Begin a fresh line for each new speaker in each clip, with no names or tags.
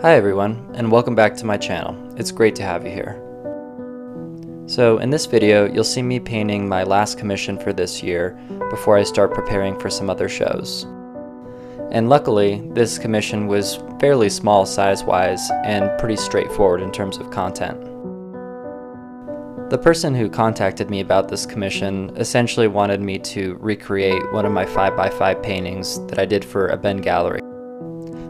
Hi everyone, and welcome back to my channel. It's great to have you here. So in this video, you'll see me painting my last commission for this year before I start preparing for some other shows. And luckily, this commission was fairly small size-wise and pretty straightforward in terms of content. The person who contacted me about this commission essentially wanted me to recreate one of my 5x5 paintings that I did for a Ben gallery.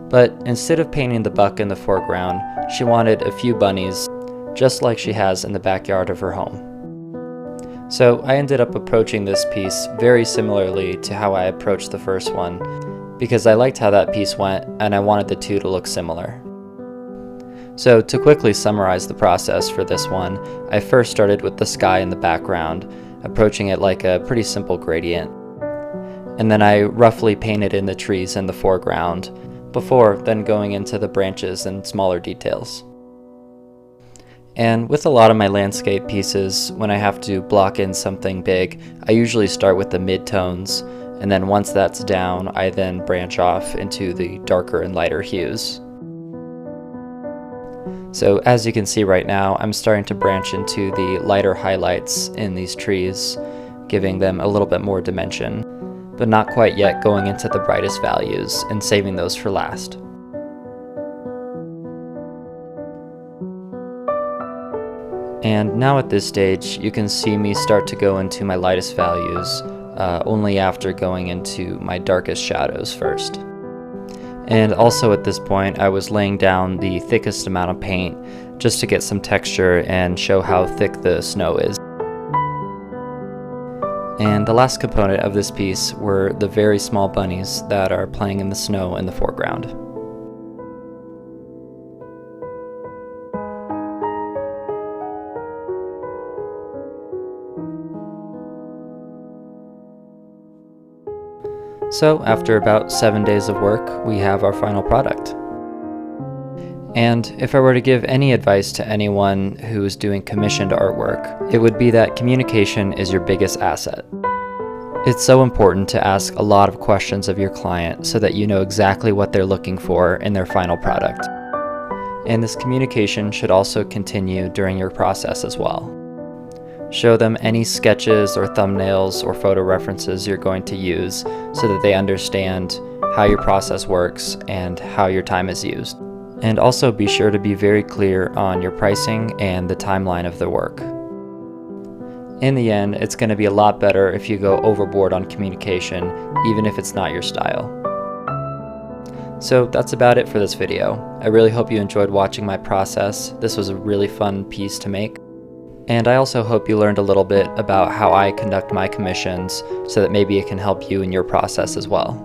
But instead of painting the buck in the foreground, she wanted a few bunnies, just like she has in the backyard of her home. So I ended up approaching this piece very similarly to how I approached the first one, because I liked how that piece went and I wanted the two to look similar. So to quickly summarize the process for this one, I first started with the sky in the background, approaching it like a pretty simple gradient. And then I roughly painted in the trees in the foreground, before then going into the branches and smaller details. And with a lot of my landscape pieces, when I have to block in something big, I usually start with the mid-tones, and then once that's down, I then branch off into the darker and lighter hues. So as you can see right now, I'm starting to branch into the lighter highlights in these trees, giving them a little bit more dimension, but not quite yet going into the brightest values and saving those for last. And now at this stage, you can see me start to go into my lightest values, only after going into my darkest shadows first. And also at this point, I was laying down the thickest amount of paint just to get some texture and show how thick the snow is. And the last component of this piece were the very small bunnies that are playing in the snow in the foreground. So after about 7 days of work, we have our final product. And if I were to give any advice to anyone who is doing commissioned artwork, it would be that communication is your biggest asset. It's so important to ask a lot of questions of your client so that you know exactly what they're looking for in their final product. And this communication should also continue during your process as well. Show them any sketches or thumbnails or photo references you're going to use so that they understand how your process works and how your time is used. And also be sure to be very clear on your pricing and the timeline of the work. In the end, it's going to be a lot better if you go overboard on communication, even if it's not your style. So that's about it for this video. I really hope you enjoyed watching my process. This was a really fun piece to make. And I also hope you learned a little bit about how I conduct my commissions so that maybe it can help you in your process as well.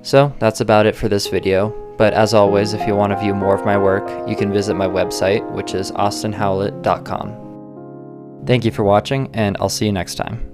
So that's about it for this video. But as always, if you want to view more of my work, you can visit my website, which is austinhowlett.com. Thank you for watching, and I'll see you next time.